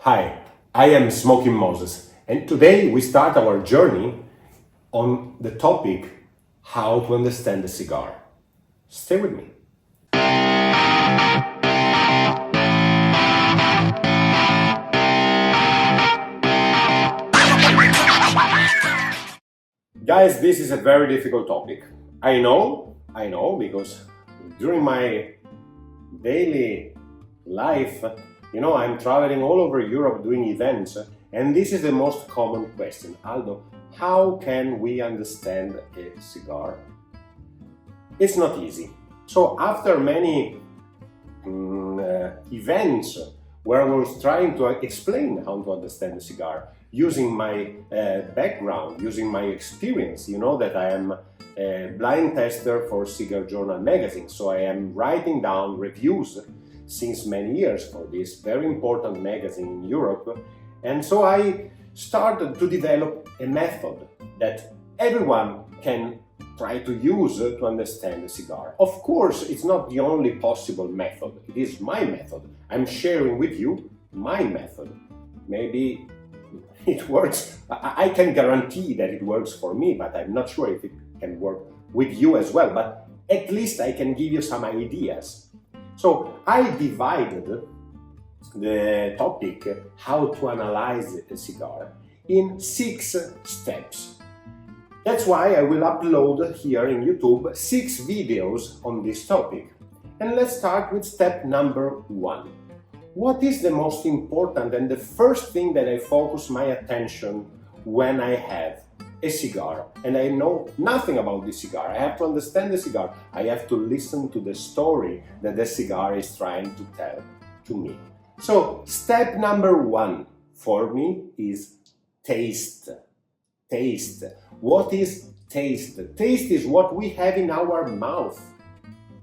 Hi, I am Smoking Moses, and today we start our journey on the topic how to understand a cigar. Stay with me. Guys, this is a very difficult topic. I know, because during my daily life, I'm traveling all over Europe doing events, and this is the most common question. Aldo, how can we understand a cigar? It's not easy. So after many events where I was trying to explain how to understand a cigar, using my background, using my experience, you know that I am a blind tester for Cigar Journal magazine, so I am writing down reviews since many years for this very important magazine in Europe. And so I started to develop a method that everyone can try to use to understand a cigar. Of course, it's not the only possible method. It is my method. I'm sharing with you my method. Maybe it works. I can guarantee that it works for me, but I'm not sure if it can work with you as well. But at least I can give you some ideas. So I divided the topic, how to analyze a cigar, in 6 steps. That's why I will upload here in YouTube 6 videos on this topic. And let's start with step number 1. What is the most important and the first thing that I focus my attention when I have a cigar and I know nothing about the cigar? I have to understand the cigar. I have to listen to the story that the cigar is trying to tell to me. So step number 1 for me is taste. Taste. What is taste? Taste is what we have in our mouth.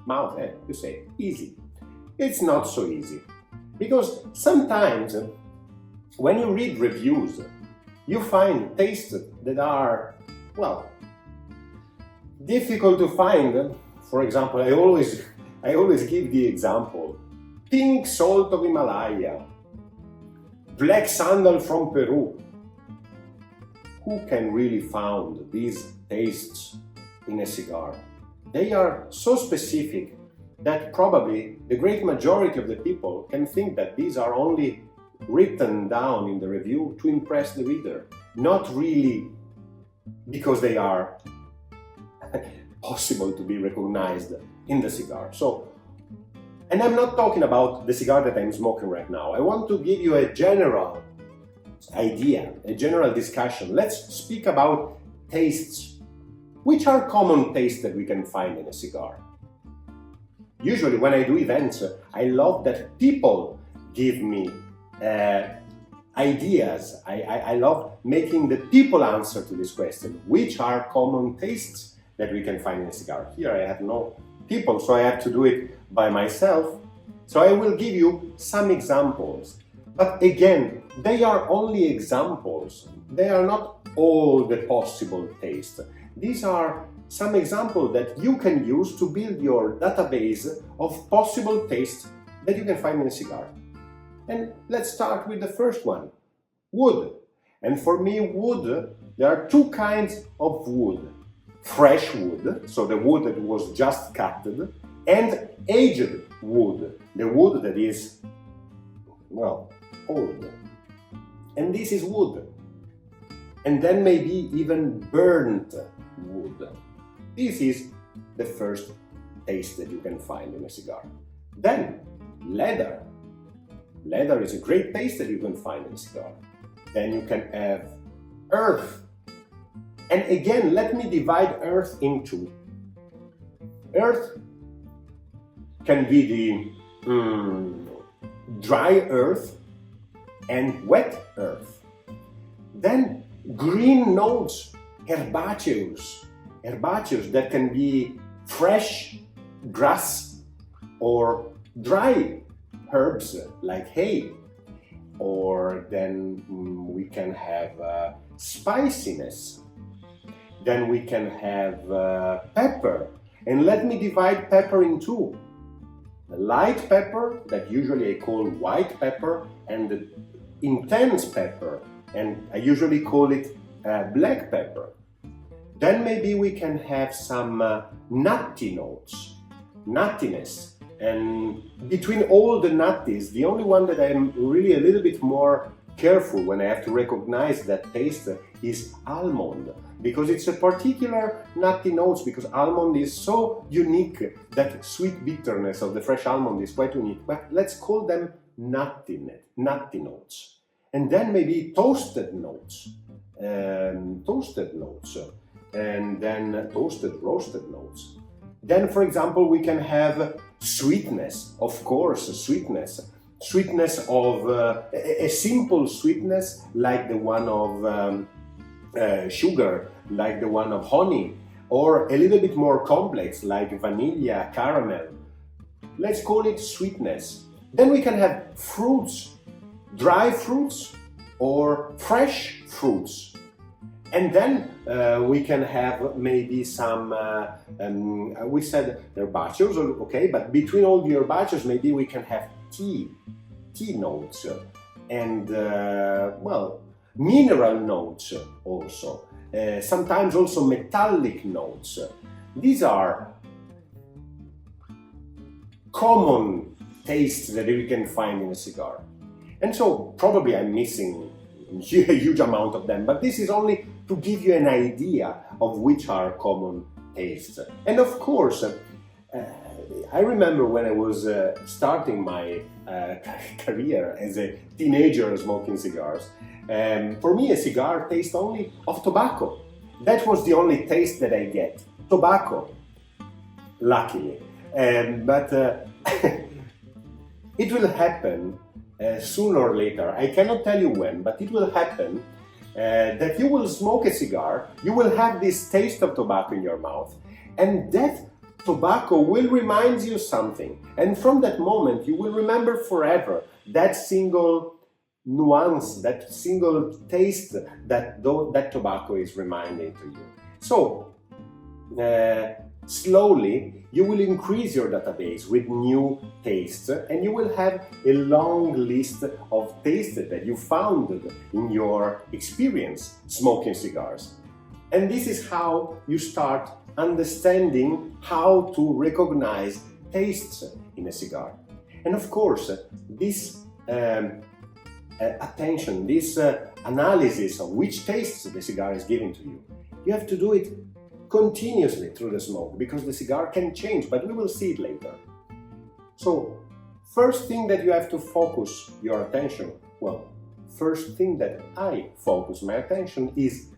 Mouth, you say, easy. It's not so easy. Because sometimes when you read reviews, you find tastes that are, difficult to find. For example, I always give the example: pink salt of Himalaya, black sandal from Peru. Who can really find these tastes in a cigar? They are so specific that probably the great majority of the people can think that these are only written down in the review to impress the reader, not really because they are possible to be recognized in the cigar. So, and I'm not talking about the cigar that I'm smoking right now. I want to give you a general idea, a general discussion. Let's speak about tastes. Which are common tastes that we can find in a cigar? Usually when I do events, I love that people give me ideas. I love making the people answer to this question. Which are common tastes that we can find in a cigar? Here I have no people, so I have to do it by myself. So I will give you some examples. But again, they are only examples. They are not all the possible tastes. These are some examples that you can use to build your database of possible tastes that you can find in a cigar. And let's start with the first one, wood. And for me, wood, there are 2 kinds of wood. Fresh wood, so the wood that was just cut, and aged wood, the wood that is, old. And this is wood. And then maybe even burnt wood. This is the first taste that you can find in a cigar. Then leather. Leather is a great taste that you can find in a cigar. Then you can have earth. And again, let me divide earth in 2. Earth can be the dry earth and wet earth. Then green notes, herbaceous that can be fresh grass or dry herbs like hay. Or then we can have spiciness. Then we can have pepper. And let me divide pepper in 2. The light pepper, that usually I call white pepper, and the intense pepper, and I usually call it black pepper. Then maybe we can have some nutty notes, nuttiness. And between all the nutties, the only one that I'm really a little bit more careful when I have to recognize that taste is almond, because it's a particular nutty notes, because almond is so unique, that sweet bitterness of the fresh almond is quite unique. But let's call them nutty notes. And then maybe toasted notes, and then toasted roasted notes. Then, for example, we can have sweetness, of course, sweetness of a simple sweetness like the one of sugar, like the one of honey, or a little bit more complex like vanilla, caramel. Let's call it sweetness. Then we can have fruits, dry fruits or fresh fruits. And then we can have maybe some, we said herbáceous, okay, but between all the herbáceous maybe we can have tea notes, and well, mineral notes also, sometimes also metallic notes. These are common tastes that we can find in a cigar. And so probably I'm missing a huge amount of them, but this is only to give you an idea of which are common tastes. And of course, I remember when I was starting my career as a teenager smoking cigars, for me a cigar tastes only of tobacco. That was the only taste that I get, tobacco, luckily. But it will happen sooner or later. I cannot tell you when, but it will happen that you will smoke a cigar, you will have this taste of tobacco in your mouth, and that tobacco will remind you something. And from that moment, you will remember forever that single nuance, that single taste that that tobacco is reminding to you. So, slowly, you will increase your database with new tastes, and you will have a long list of tastes that you found in your experience smoking cigars. And this is how you start understanding how to recognize tastes in a cigar. And of course, this attention, this analysis of which tastes the cigar is giving to you, you have to do it continuously through the smoke, because the cigar can change, but we will see it later. So, first thing that you have to focus your attention, well, first thing that I focus my attention is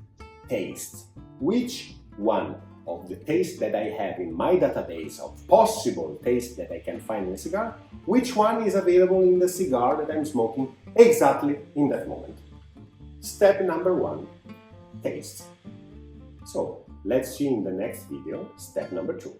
taste. Which one of the tastes that I have in my database of possible tastes that I can find in a cigar, which one is available in the cigar that I'm smoking exactly in that moment? Step number one, taste. So, let's see in the next video, step number 2.